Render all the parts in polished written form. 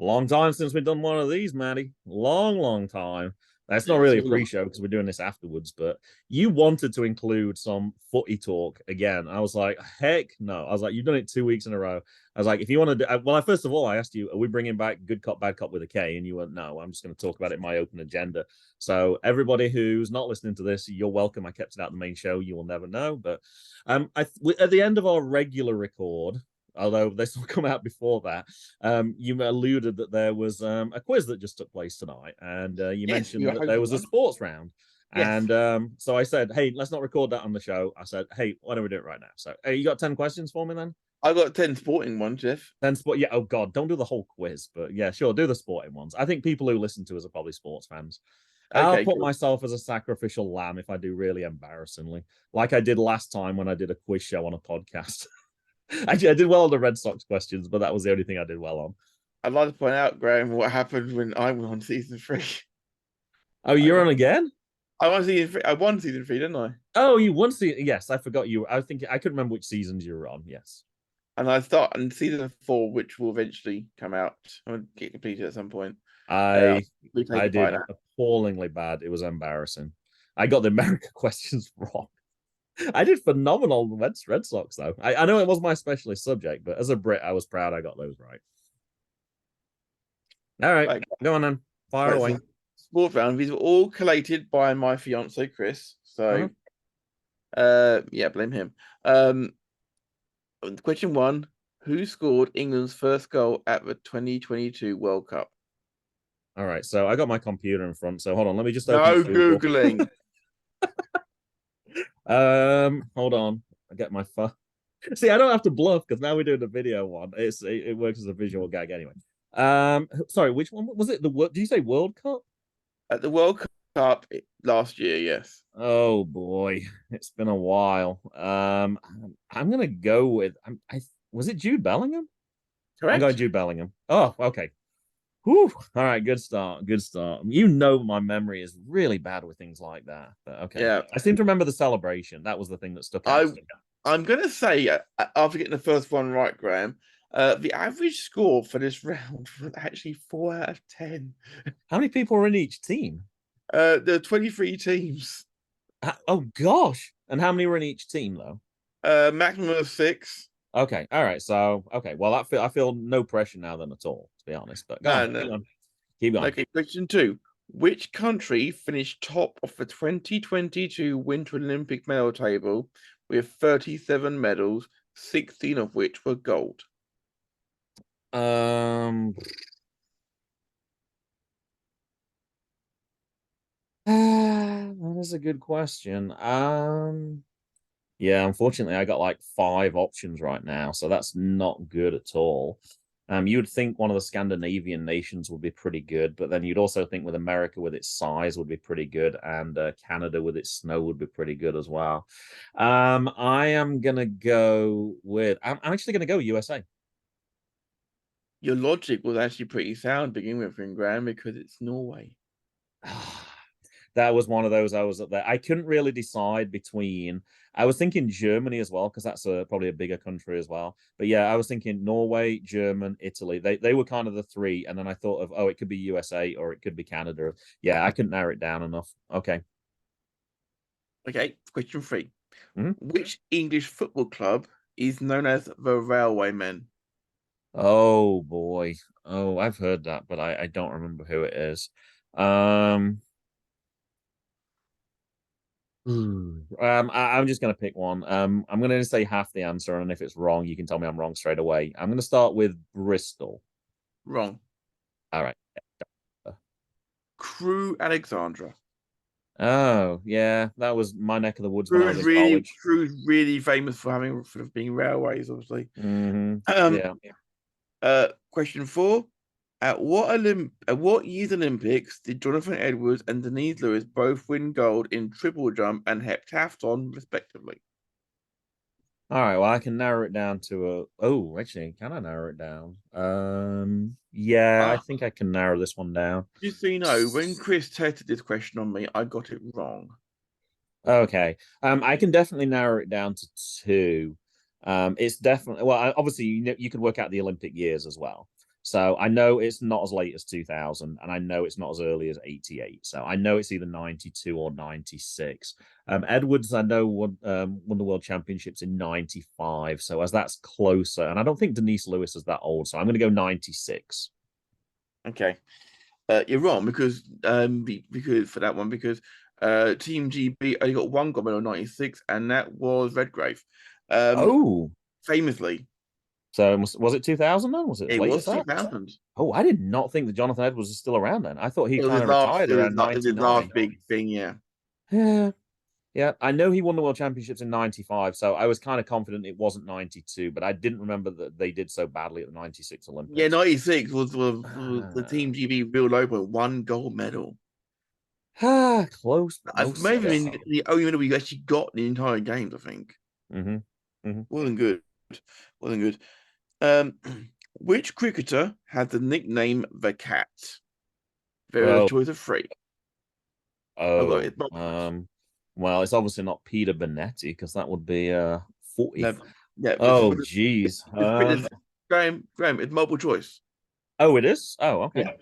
Long time since we've done one of these, Maddie. Long time. That's not Yeah, really so a pre-show because we're doing this afterwards, but you wanted to include some footy talk again. I was like, heck no. I was like, you've done it 2 weeks in a row. I was like, if you want to do, well, first of all, I asked you, are we bringing back Good Cop, Bad Cop with a K? And you went, no, I'm just going to talk about it in my open agenda. So everybody who's not listening to this, you're welcome. I kept it out of the main show. You will never know. But at the end of our regular record, although this will come out before that, you alluded that there was a quiz that just took place tonight, and you yes, we mentioned were that there hoping was a one. sports round. Yes, And so I said, hey, let's not record that on the show. I said, hey, why don't we do it right now? So, hey, you got 10 questions for me then? I got 10 sporting ones, Jeff. Then sport, yeah. Oh God, don't do the whole quiz, but yeah, sure, do the sporting ones. I think people who listen to us are probably sports fans. I'll Okay, put good. myself as a sacrificial lamb if I do really embarrassingly, like I did last time when I did a quiz show on a podcast. Actually, I did well on the Red Sox questions, but that was the only thing I did well on. I'd like to point out, Graham, what happened when I went on season three. Oh, I you're won. on again? I won season three. I won season three, didn't I? Oh, you won season. Yes, I forgot you. I was thinking I couldn't remember which seasons you were on. Yes, And I start on season four, which will eventually come out. I'm gonna get completed at some point. I We take I it by did now. appallingly bad. It was embarrassing. I got the America questions wrong. I did phenomenal on the Red Sox though. I know it was my specialist subject, but as a Brit, I was proud I got those right. All right, Right, go on then. Fire right. away. So sport round. These were all collated by my fiance Chris. Uh-huh. So yeah, blame him. Question one: who scored England's first goal at the 2022 World Cup? All right, so I got my computer in front. So hold on, let me just open No Google. googling. Hold on. I get my phone. See, I don't have to bluff because now we're doing the video one. It works as a visual gag anyway. Sorry, which one was it? Did you say World Cup? At the World Cup last year, yes. Oh boy, it's been a while. I'm gonna go with was it Jude Bellingham? I'm going Correct? Jude Bellingham. Oh, okay. Whew. All right, good start. Good start. You know my memory is really bad with things like that. But okay. Yeah. I seem to remember the celebration. That was the thing that stuck out I to me. I'm gonna say after getting the first one right, Graham, the average score for this round was actually 4 out of 10. How many people were in each team? There are 23 teams. Oh gosh. And how many were in each team though? Maximum of six. Okay. All right. So okay. Well, I feel no pressure now then at all, to be honest. But go on. No, Keep no. on. Keep on. Okay, question two. Which country finished top of the 2022 Winter Olympic medal table with 37 medals, 16 of which were gold? Um that is a good question. Yeah, unfortunately, I got like five options right now, so that's not good at all. You would think one of the Scandinavian nations would be pretty good, but then you'd also think with America with its size would be pretty good, and Canada with its snow would be pretty good as well. I am gonna go with. I'm actually gonna go USA. Your logic was actually pretty sound to begin with, Graham, because it's Norway. That was one of those I was up there. I couldn't really decide between. I was thinking Germany as well because that's probably a bigger country as well. But yeah, I was thinking Norway, German, Italy. They were kind of the three, and then I thought of it could be USA or it could be Canada. Yeah, I couldn't narrow it down enough. Okay. Okay, question three. Mhm. Which English football club is known as the Railwaymen? Oh boy. Oh, I've heard that, but I don't remember who it is. Um, I'm just going to pick one. I'm going to say half the answer, and if it's wrong, you can tell me I'm wrong straight away. I'm going to start with Bristol. Wrong. All right. Crew Alexandra. Oh, yeah, that was my neck of the woods when I Crew was is in really college. Crew is really famous for having for being railways, obviously. Um, Yeah. question four. At what year's Olympics did Jonathan Edwards and Denise Lewis both win gold in triple jump and heptathlon, respectively? All right. Well, I can narrow it down to a. Oh, actually, can I narrow it down? Yeah, I Ah, think I can narrow this one down. just so you know, when Chris tested this question on me, I got it wrong. Okay. I can definitely narrow it down to two. It's definitely obviously you could work out the Olympic years as well. So I know it's not as late as 2000, and I know it's not as early as 88. So I know it's either 92 or 96. Edwards, I know, won the World Championships in 95. So as that's closer, and I don't think Denise Lewis is that old. So I'm going to go 96. Okay. You're wrong because for that one because Team GB only got one gold medal in '96, and that was Redgrave. Oh, Famously, so was it 2000 then? Was it as it late as was that? 2000. Oh, I did not think that Jonathan Edwards was still around then. I thought he It was kind his of last. retired around It was his 99. last big thing. Yeah. Yeah. Yeah, I know he won the World Championships in 95, so I was kind of confident it wasn't 92, but I didn't remember that they did so badly at the 96 Yeah, Olympics. '96 was the Team GB real low point, one gold medal. Close, but no Maybe sense. the only medal we actually got in the entire games. I think Mm-hmm. Mm-hmm. wasn't good. Wasn't good. Which cricketer had the nickname the Cat? There is a Oh, choice of three. oh, It's not well, it's obviously not Peter Benetti because that would be 40. no, yeah. Oh, geez. Graham, it's multiple choice. Oh, it is? Oh, okay. Yeah.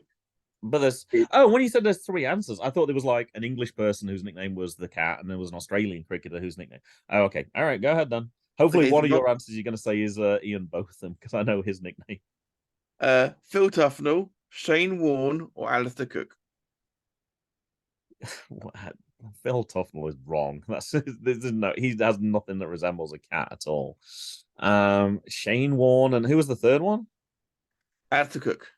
But there's when you said there's three answers, I thought there was like an English person whose nickname was the Cat, and there was an Australian cricketer whose nickname. Oh, okay, all right, go ahead then. Hopefully, Okay, one of your answers you're going to say is Ian Botham because I know his nickname. Phil Tufnell, Shane Warne, or Alistair Cook. Phil Tufnell is wrong. He has nothing that resembles a cat at all. Shane Warne, and who was the third one? Alistair Cook.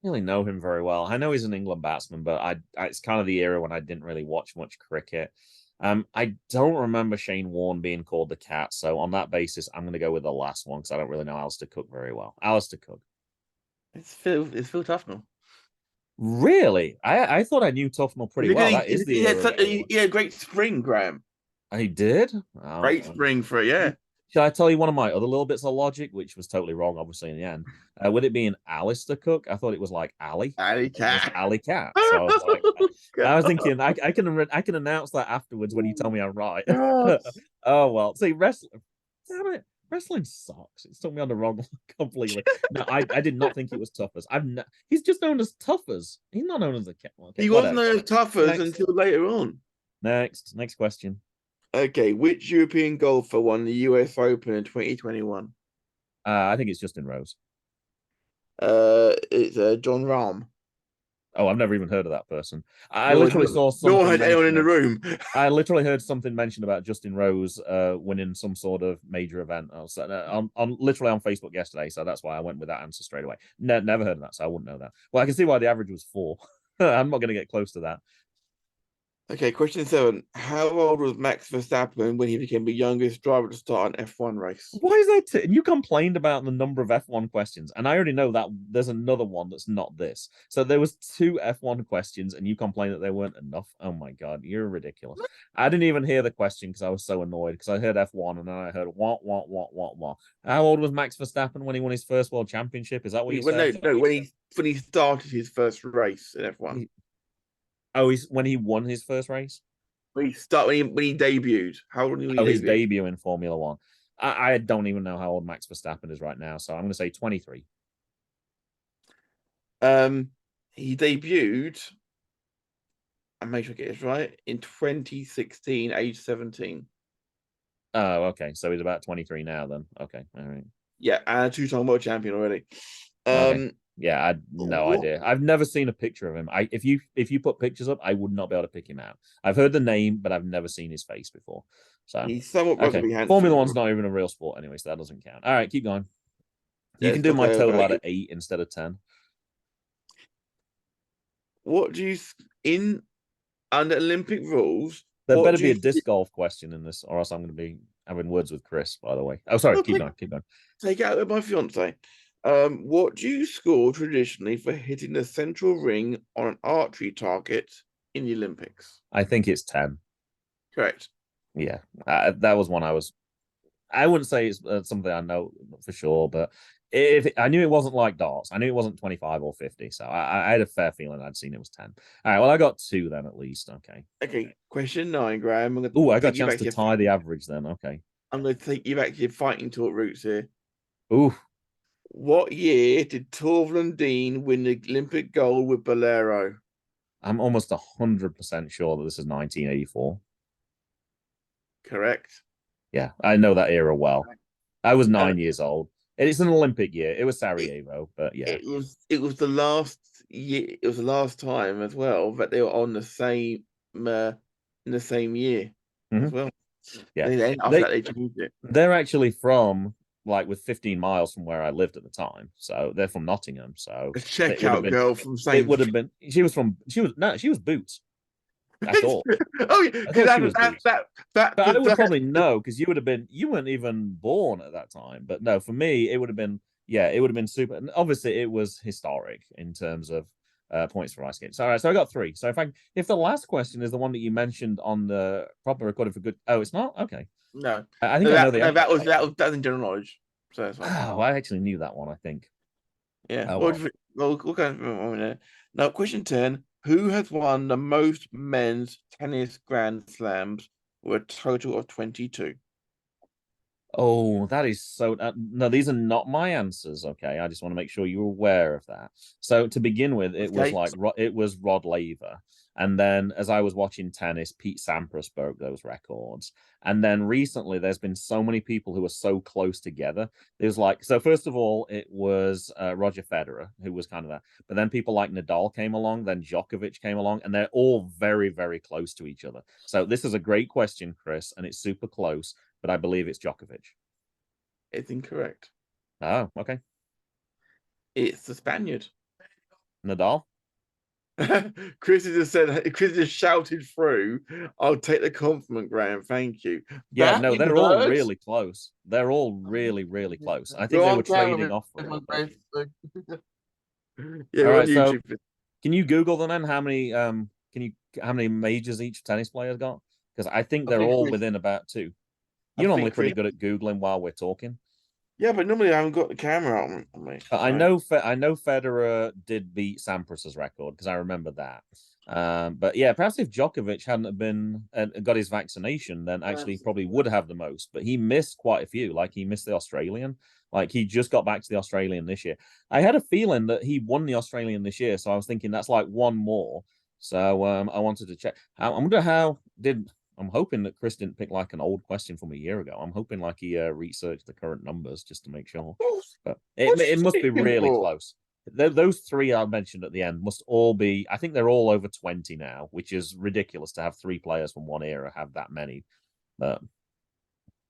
Really know him very well. I know he's an England batsman, but it's kind of the era when I didn't really watch much cricket. I don't remember Shane Warne being called the cat, so on that basis, I'm going to go with the last one because I don't really know Alistair Cook very well. Alistair Cook. It's Phil Tufnell. Really? I thought I knew Tufnell pretty well. That is the era. He had a great spring, Graham. I did. Oh, Great spring for it, yeah. Should I tell you one of my other little bits of logic, which was totally wrong, obviously, in the end? Would it be an Alistair Cook? I thought it was like Ali. Ali Cat. Ali Cat. So I was like, I was thinking, I can announce that afterwards when you tell me I'm right. Oh well, see, wrestling. Damn it, wrestling sucks. It's took me on the wrong one completely. No, I did not think it was Tuffers. He's just known as Tuffers. He's not known as a cat. Okay, he wasn't known as Tuffers until later on. Next question. Okay, which European golfer won the US Open in 2021? I think it's Justin Rose. It's John Rahm. Oh, I've never even heard of that person. I literally saw something. No one had anyone in the room. I literally heard something mentioned about Justin Rose winning some sort of major event on literally on Facebook yesterday. So that's why I went with that answer straight away. Never heard of that, so I wouldn't know that. Well, I can see why the average was 4. I'm not going to get close to that. Okay, question 7. How old was Max Verstappen when he became the youngest driver to start an F1 race? Why is that? You complained about the number of F1 questions, and I already know that there's another one that's not this. So there was 2 F1 questions, and you complained that there weren't enough. Oh my god, you're ridiculous. I didn't even hear the question because I was so annoyed because I heard F1 and then I heard what. How old was Max Verstappen when he won his first world championship? Is that what you said? No, when he started his first race in F1. He's when he won his first race. When he debuted. How old was he? His debut in Formula One. I don't even know how old Max Verstappen is right now, so I'm going to say 23. He debuted. And make sure I get this right in 2016, age 17. Oh, okay. So he's about 23 now. Then okay, all right. Yeah, and a 2-time world champion already. Okay. Yeah, I had no idea. I've never seen a picture of him. If you put pictures up, I would not be able to pick him out. I've heard the name, but I've never seen his face before. So he's somewhat okay. Formula One's not even a real sport anyway, so that doesn't count. All right, keep going. You can do my total out of 8 instead of 10. What do you in under Olympic rules? There better be a disc golf question in this, or else I'm going to be having words with Chris. By the way. Oh, sorry. Keep going. Take it out with my fiance. What do you score traditionally for hitting the central ring on an archery target in the Olympics? I think it's 10. Correct. Yeah, that was one I wouldn't say it's something I know for sure, but if I knew it wasn't like darts, I knew it wasn't 25 or 50, so I had a fair feeling I'd seen it was 10. All right, well, I got 2 then at least. Okay, question 9, Graham. Oh, I got a chance to tie the average then. Okay. I'm going to take you back to your fighting talk roots here. Ooh. What year did Torvald Dean win the Olympic gold with Bolero? I'm almost 100% sure that this is 1984. Correct. Yeah, I know that era well. I was Uh, 9 years old. It's an Olympic year. It was it, Sarajevo, but yeah. it was the last year. It was the last time as well that they were on the same in the same year Hmm. as well. Yeah. Then after They that they changed it. they're actually from like with 15 miles from where I lived at the time. So they're from Nottingham. So A it would have checkout been girl from it Saint. would have been she was no, she was Boots. I thought. Oh yeah, I because thought she that was that Boots. that that But I that, would that probably know because you weren't even born at that time. But no, for me, it would have been, yeah, it would have been super. And obviously, it was historic in terms of points for ice skating. So, all right, so I got three. So if the last question is the one that you mentioned on the proper recording for good, oh, it's not okay. no, I think no, I know that the no, answer. that was in general knowledge, so that's fine. Oh, I actually knew that one. I think. Yeah. Oh Well, well. we'll go on there. Now, question 10. Who has won the most men's tennis Grand Slams with a total of 22? Oh, that is so. No, these are not my answers. Okay, I just want to make sure you're aware of that. So to begin with, it was Okay. like it was Rod Laver, and then as I was watching tennis, Pete Sampras broke those records, and then recently there's been so many people who are so close together. There's like so first of all, it was Roger Federer who was kind of that, but then people like Nadal came along, then Djokovic came along, and they're all very very close to each other. So this is a great question, Chris, and it's super close, but I believe it's Djokovic. It's incorrect. Oh, okay. It's the Spaniard. Nadal. Chris just said, Chris just shouted through, I'll take the compliment, Graham. Thank you. Yeah, That no, you they're all heard? really close. They're all really, really close. I think You're they on were camera trading with off for with it, my but face. Yeah, all we're on right. So YouTube. can you Google them then? How many majors each tennis player's got? Because I think I they're think all Chris. within about two. I You're normally think pretty Chris. good at Googling while we're talking. Yeah, but normally I haven't got the camera on me. So I know Federer did beat Sampras's record because I remember that. But yeah, perhaps if Djokovic hadn't have been got his vaccination, then actually he probably would have the most. But he missed quite a few. Like he missed the Australian. Like he just got back to the Australian this year. I had a feeling that he won the Australian this year, so I was thinking that's like one more. So I wanted to check. I wonder how did. I'm hoping that Chris didn't pick like an old question from a year ago. I'm hoping like he researched the current numbers just to make sure. But what's it must be he speaking really for? close. Those three I mentioned at the end must all be. I think they're all over 20 now, which is ridiculous to have three players from one era have that many. But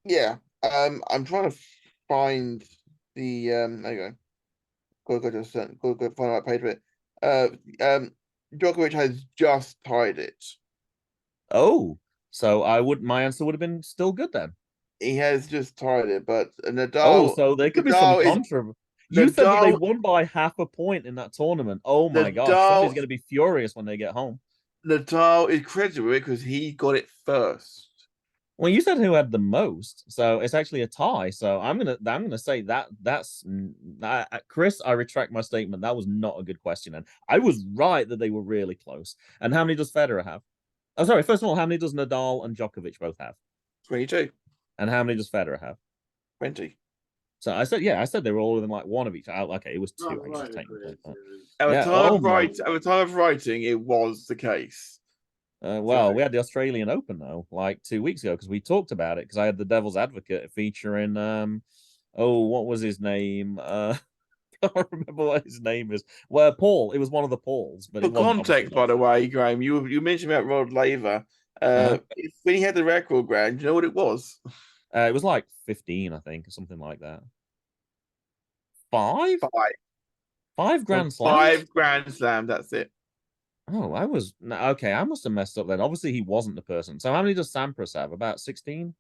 Yeah. I'm trying to find the there you go. Go to a certain go find out page of it. Djokovic has just tied it. oh, so I would my answer would have been still good then. He has just tied it, but Oh, Nadal so there could be some Nadal is controversy. You said that they Nadal won by half a point in that tournament. Oh my gosh, somebody's Nadal going to be furious when they get home. Nadal is credited because he got it first. Well, you said who had the most, so it's actually a tie. So I'm gonna say Chris. I retract my statement. That was not a good question, and I was right that they were really close. And how many does Federer have? Oh, sorry. First of all, how many does Nadal and Djokovic both have? 22, And how many does Federer have? 20. So I said, yeah, I said they were all within like one of each. Oh, okay, it was two, I guess technically. But At the yeah. time Oh of my. writing, at the time of writing, it was the case. Well, So we had the Australian Open though, like 2 weeks ago, because we talked about it. Because I had the Devil's Advocate featuring oh, what was his name? I can't remember what his name is. Well, Paul. It was one of the Pauls, but for it wasn't obviously context, not. by the way, Graham, you mentioned about Rod Laver. Uh-huh. When he had the record, Graham, do you know what it was? It was like 15, I think, or something like that. Five? Five. Five Grand Slams? Five Grand Slam. That's it. Oh, I was okay. I must have messed up then. Obviously, he wasn't the person. So, how many does Sampras have? About 16?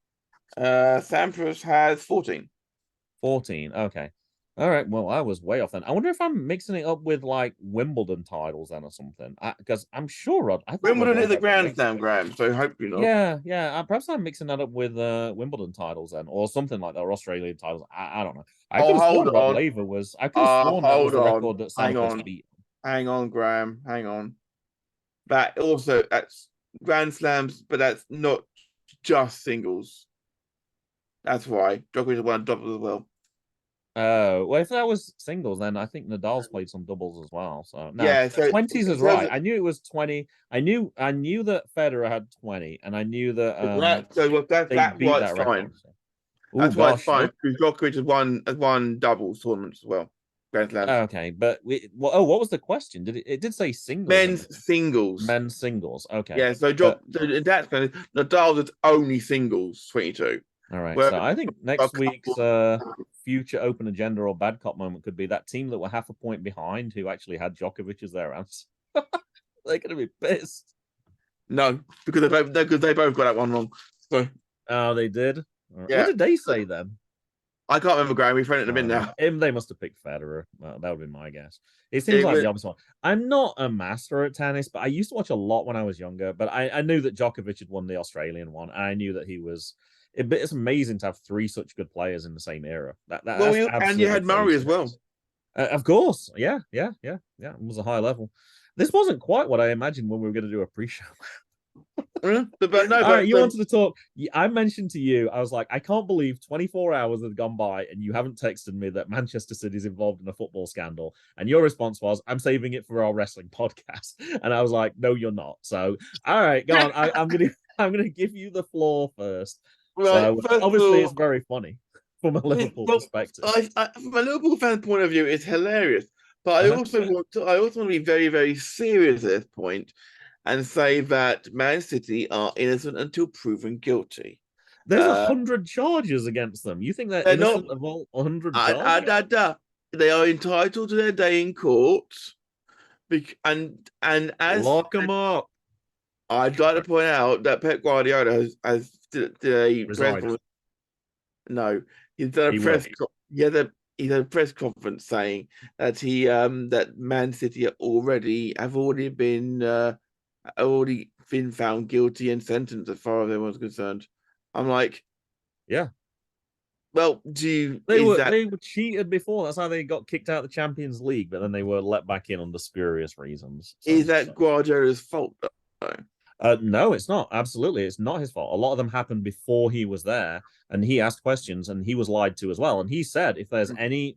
Sampras has 14. 14. Okay. All right. Well, I was way off then. I wonder if I'm mixing it up with like Wimbledon titles then or something. Because I'm sure I thought Rod Wimbledon is a Laver had Grand way. Slam, Graham. So hopefully not. Yeah, yeah. Perhaps I'm mixing that up with Wimbledon titles then, or something like that, or Australian titles. I don't know. I could Oh, have hold sworn Rod on. Laver was. I could have sworn that was Hold the on. record that Hang Sampras on. beat. Hang on, Graham. Hang on. That's Grand Slams, but that's not just singles. That's why Djokovic won doubles as well. Well, if that was singles, then I think Nadal's played some doubles as well. So no, Yeah, so 20s is so right. I knew it was 20. I knew that Federer had 20, and I knew that they that's beat why it's that fine. record. So. Oh That's why it's gosh. fine because Djokovic has won doubles tournaments as well, Grand Slams. Okay, but what was the question? It did say singles in Men's there. singles. Men's singles. Okay. Yeah, so But in that kind of Nadal is only singles 22. all right. Where So I think a next week's couple, future open agenda or bad cop moment could be that team that were half a point behind who actually had Djokovic as their answer. They're gonna be pissed. no, because they both got that one wrong. So Oh, they did. What yeah, did they say then? I can't remember, Graham. We've thrown it in a bin now. They must have picked Federer. Well, that would be my guess. It seems It like was the obvious one. I'm not a master at tennis, but I used to watch a lot when I was younger. But I knew that Djokovic had won the Australian one. And I knew that he was. It's amazing to have three such good players in the same era. That's and you absolutely had Murray as crazy. well. Of course, yeah. It was a high level. This wasn't quite what I imagined when we were going to do a pre-show. But no, All right, but you wanted to talk. I mentioned to you, I was like, I can't believe 24 hours have gone by and you haven't texted me that Manchester City is involved in a football scandal. And your response was, I'm saving it for our wrestling podcast. And I was like, no, you're not. So, all right, go on. I'm gonna give you the floor first. right, So first of obviously all, it's very funny from a Liverpool well, perspective. from a Liverpool fan point of view, it's hilarious. But Uh-huh. I also want to be very, very serious at this point and say that Man City are innocent until proven guilty. There's Uh, 100 charges against them. You think they're they're not. innocent of all 100 charges? They are entitled to their day in court. And as Lock them up. I'd like to point out that Pep Guardiola has did a press Resigned. conference. No, he's done a He will. he's had a press conference saying that that Man City have already been found guilty and sentenced as far as everyone's concerned. I'm like, Yeah. well, They is were that they were cheated before. That's how they got kicked out of the Champions League, but then they were let back in under spurious reasons. So. Guardiola's fault though? No, it's not. Absolutely, it's not his fault. A lot of them happened before he was there, and he asked questions, and he was lied to as well. And he said, "If there's any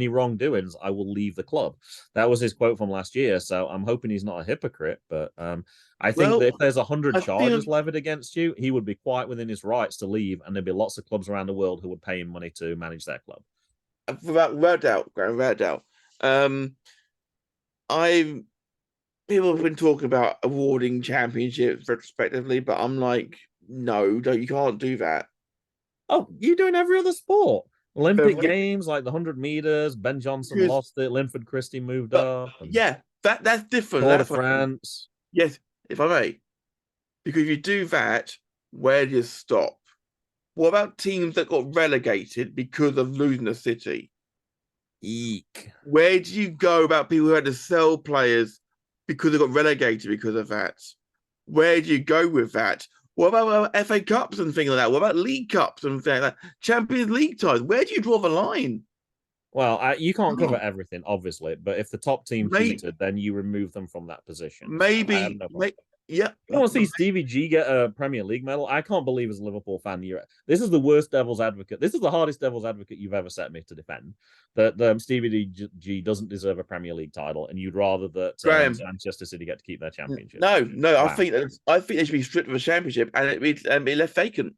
wrongdoings, I will leave the club." That was his quote from last year. So I'm hoping he's not a hypocrite. But I think that Well, if there's 100 I charges think levied against you, he would be quite within his rights to leave, and there'd be lots of clubs around the world who would pay him money to manage their club. without doubt, Graham, without doubt. I People have been talking about awarding championships retrospectively, but I'm like, no, don't you can't do that. Oh, you're doing every other sport. Olympic But, Games, like the 100 meters. Ben Johnson because, lost it. Linford Christie moved but up. And yeah, that's different. Tour de That's what France. yes, if I may. Because if you do that, where do you stop? What about teams that got relegated because of losing the city? Eek. Where do you go about people who had to sell players because they got relegated because of that? Where do you go with that? What about FA Cups and things like that? What about League Cups and things like that? Champions League ties? Where do you draw the line? Well, you can't cover Oh, everything, obviously, but if the top team maybe, cheated, then you remove them from that position. So I have maybe, no problem. may, yeah. You want to see Stevie G get a Premier League medal? I can't believe as a Liverpool fan, this is the worst devil's advocate. This is the hardest devil's advocate you've ever set me to defend. That Stevie G doesn't deserve a Premier League title, and you'd rather that Graham, Manchester City get to keep their championship. no. Wow. I think they should be stripped of a championship and it be left vacant.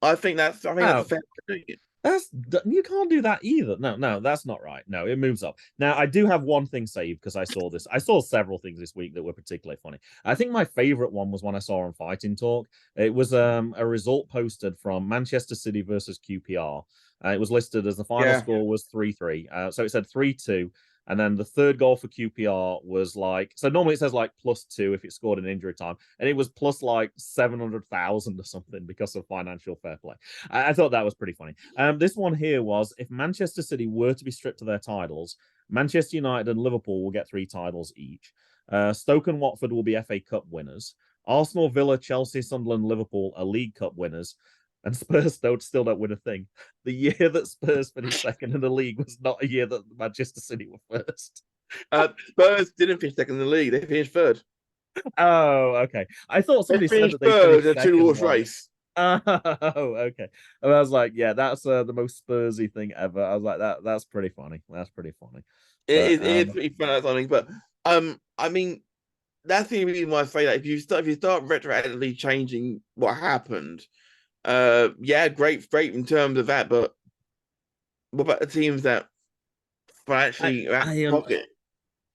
I think that's a fair way of doing it. You can't do that either. No, that's not right. No, it moves up. Now, I do have one thing saved because I saw this. I saw several things this week that were particularly funny. I think my favorite one was one I saw on Fighting Talk. It was a result posted from Manchester City versus QPR. It was listed as the final score was 3-3. So it said 3-2. And then the third goal for QPR was like, so normally it says like +2 if it scored in injury time. And it was plus like 700,000 or something because of financial fair play. I thought that was pretty funny. This one here was if Manchester City were to be stripped of their titles, Manchester United and Liverpool will get 3 titles each. Stoke and Watford will be FA Cup winners. Arsenal, Villa, Chelsea, Sunderland, Liverpool are League Cup winners. And Spurs still don't win a thing. The year that Spurs finished second in the league was not a year that Manchester City were first. Spurs didn't finish second in the league; they finished third. Oh, okay. I thought They somebody said finished that they third finished in a second two-horse once. race. Oh, okay. And I was like, yeah, that's the most Spursy thing ever. I was like, that's pretty funny. That's pretty funny. But It is pretty fun at something, but I mean, that's the reason why I say that if you start retroactively changing what happened, yeah, great in terms of that, but what about the teams that I financially are out I of pocket?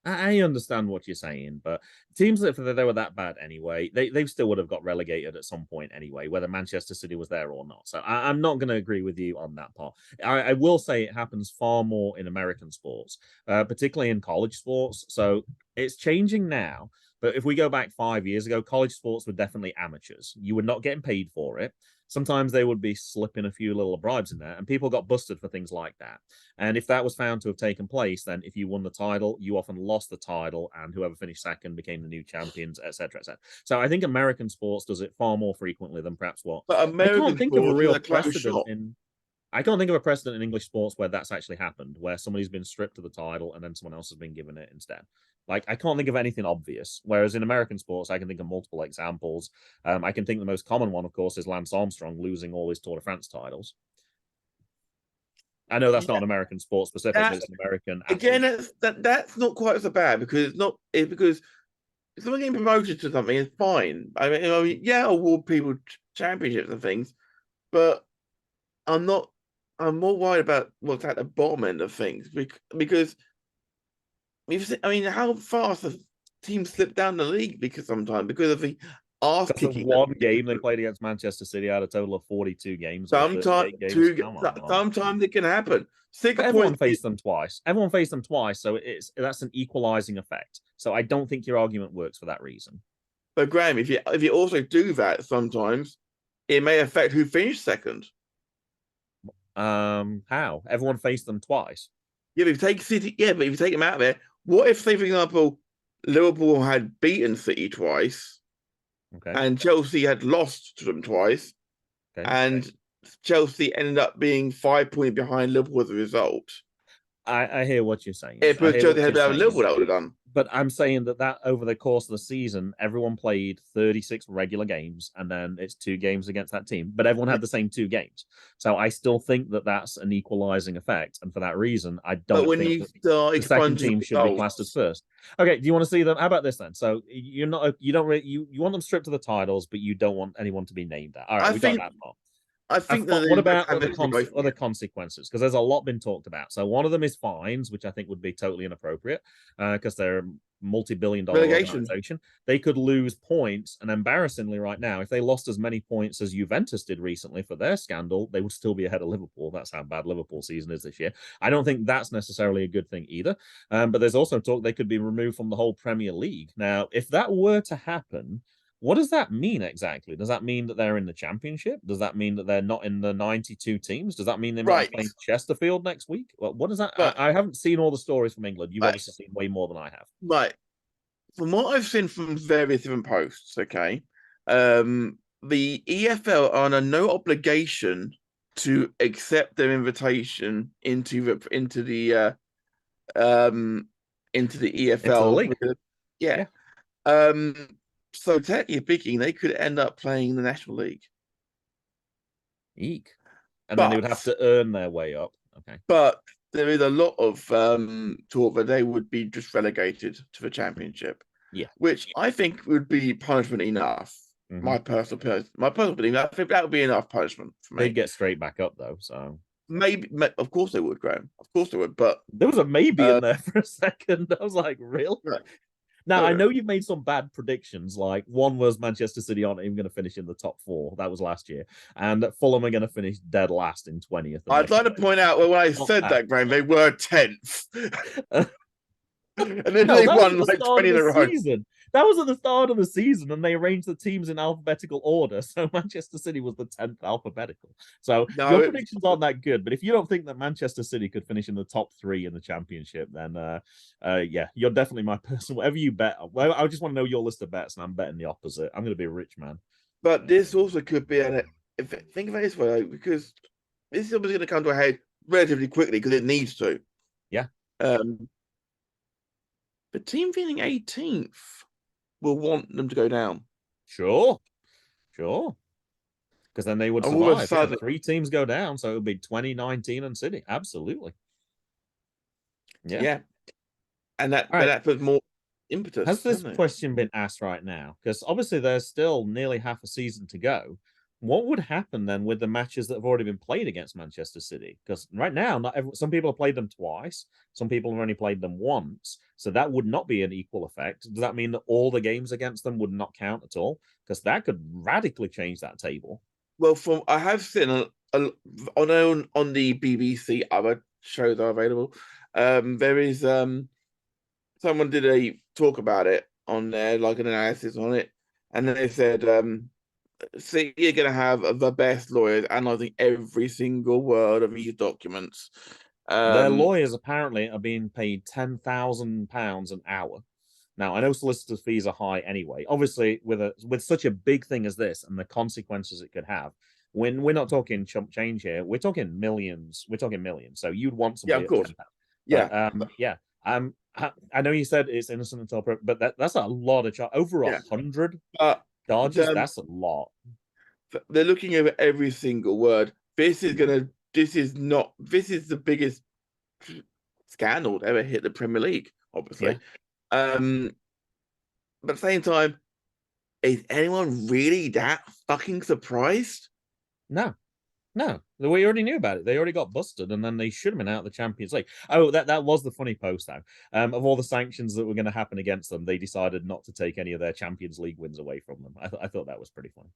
I understand what you're saying, but teams that if they were that bad anyway, they still would have got relegated at some point anyway, whether Manchester City was there or not. So I'm not going to agree with you on that part. I will say it happens far more in American sports, particularly in college sports. So it's changing now. But if we go back 5 years ago, college sports were definitely amateurs. You were not getting paid for it. Sometimes they would be slipping a few little bribes in there, and people got busted for things like that. And if that was found to have taken place, then if you won the title, you often lost the title, and whoever finished second became the new champions, etc., etc. So I think American sports does it far more frequently than perhaps what But I can't American think of a sports is real a closed precedent shop. in. I can't think of a precedent in English sports where that's actually happened, where somebody's been stripped of the title and then someone else has been given it instead. Like I can't think of anything obvious. Whereas in American sports, I can think of multiple examples. I can think the most common one, of course, is Lance Armstrong losing all his Tour de France titles. I know that's not Yeah, an American sport specific, but that it's an American again, athlete. that's not quite so bad because it's because if someone getting promoted to something is fine. I mean, yeah, I'll award people championships and things, but I'm not. I'm more worried about what's at the bottom end of things because I mean, how fast have teams slip down the league because sometimes because of the ass Because of kicking that one they game they do. played against Manchester City out of a total of 42 games or 38 games. Come on. Sometimes it can happen. Six But everyone points. faced them twice. Everyone faced them twice, so that's an equalizing effect. So I don't think your argument works for that reason. But Graham, if you also do that sometimes, it may affect who finished second. How? Everyone faced them twice. Yeah, but if you take City, yeah, but if you take them out of there, what if, say, for example, Liverpool had beaten City twice Okay. and Chelsea had lost to them twice, Okay. and Chelsea ended up being 5 points behind Liverpool as a result? I hear what you're saying. If I hear Chelsea what had you're been out of saying. Liverpool, that would have done. But I'm saying that over the course of the season, everyone played 36 regular games, and then it's two games against that team. But everyone had the same two games, so I still think that that's an equalizing effect. And for that reason, I But don't when think you that start the second expunging team should be classed as results, first. Okay, do you want to see them? How about this then? So you don't really you want them stripped of the titles, but you don't want anyone to be named that. All right, I we got think that part. I think that What they about have it promoting other it. consequences? Because there's a lot been talked about. So one of them is fines, which I think would be totally inappropriate because they're a multi-billion-dollar Relegation. organization. They could lose points, and embarrassingly, right now, if they lost as many points as Juventus did recently for their scandal, they would still be ahead of Liverpool. That's how bad Liverpool season is this year. I don't think that's necessarily a good thing either. But there's also talk they could be removed from the whole Premier League. Now, if that were to happen, what does that mean exactly? Does that mean that they're in the championship? Does that mean that they're not in the 92 teams? Does that mean they might be Right. playing Chesterfield next week? Well, what does that? But I haven't seen all the stories from England. You've right, obviously seen way more than I have. right. From what I've seen from various different posts, okay, the EFL are under no obligation to accept their invitation um into the Into the EFL. league. Yeah. Yeah. Um. So technically speaking, they could end up playing the National League, Eek. And then they would have but to earn their way up. Okay. but there is a lot of talk that they would be just relegated to the Championship, Yeah. which I think would be punishment enough. Mm-hmm. My personal opinion, I think that would be enough punishment for They'd me. get straight back up though. So Maybe, of course they would, Graham. Of course they would. But there was a maybe in uh, there for a second. I was like, really? no, Now, I no. know you've made some bad predictions. Like one was Manchester City aren't even going to finish in the top four. That was last year. And Fulham are going to finish dead last in 20th. And I'd like to point out when I said that, Graham, they were 10th. And then No, they that was won at the like start 20 of in the a row. season. That was at the start of the season, and they arranged the teams in alphabetical order. So Manchester City was the 10th alphabetical. So your No, predictions aren't that good. But if you don't think that Manchester City could finish in the top three in the championship, then yeah, you're definitely my person. Whatever you bet, well, I just want to know your list of bets, and I'm betting the opposite. I'm going to be a rich man. but this also could be think of it this way, because this is obviously going to come to a head relatively quickly because it needs to. Yeah, Um, the team feeling 18th will want them to go down. sure, sure. because then they would And all of a survive. Yeah, sudden, 3 teams go down, so it would be 2019 and City. Absolutely. Yeah. yeah, and All but right. that puts more Has impetus, this doesn't it? question been asked right now? Because obviously there's still nearly half a season to go. What would happen then with the matches that have already been played against Manchester City? Because right now, some people have played them twice, some people have only played them once, so that would not be an equal effect. Does that mean that all the games against them would not count at all? Because that could radically change that table. Well, from I have seen on the BBC other shows are available. There is someone did a talk about it on there, like an analysis on it, and they said see, you're gonna have the best lawyers analyzing every single word of these documents. Their Um, lawyers apparently are being paid £10,000 an hour. Now, I know solicitors' fees are high anyway. Obviously, with such a big thing as this and the consequences it could have, when we're not talking chump change here, we're talking millions. We're talking millions. So you'd want yeah, somebody of at course, 10,000. yeah, But yeah, I know you said it's innocent until but that's a lot of over yeah. 100 But charges. That's a lot. they're looking over every single word. This is gonna. This is not. This is the biggest scandal to ever hit the Premier League. Yeah. Obviously, but at the same time, is anyone really that fucking surprised? No. No, we already knew about it. They already got busted, and then they should have been out of the Champions League. Oh, that was the funny post, though. Of all the sanctions that were going to happen against them, they decided not to take any of their Champions League wins away from them. I thought that was pretty funny.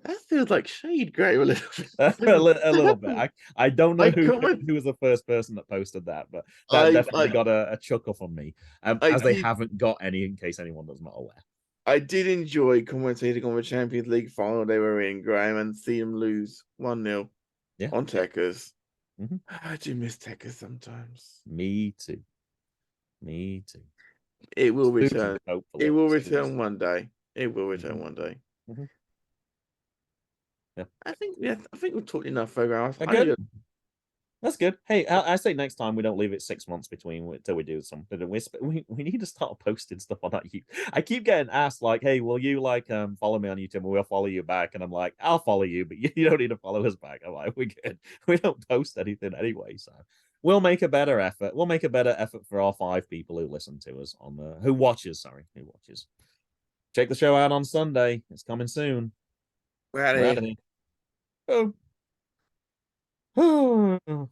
That feels like shade, Grey, a little A little bit. I don't know I who was the first person that posted that, but that I, definitely got a chuckle from me. I As they did, haven't got any, in case anyone was not aware. I did enjoy commentating on the Champions League final they were in, Graham, and see them lose 1-0 Yeah, on Techers. hmm I do miss Techers sometimes. me too. Me too. It will Soon, return. It hopefully. will Soon. return one day. It will hmm return one day. hmm Yeah, I think we've talked enough, Graham. they're I need good. to. That's good. Hey, I say next time we don't leave it 6 months between till we do something. And we need to start posting stuff on that YouTube. I keep getting asked like, "Hey, will you like follow me on YouTube? And we'll follow you back." And I'm like, "I'll follow you, but you don't need to follow us back." I'm like, "We're good. We don't post anything anyway, so we'll make a better effort. We'll make a better effort for our 5 people who listen to us on the who watches. Sorry, who watches. Check the show out on Sunday. It's coming soon. We're out of We're out here. of here. Oh.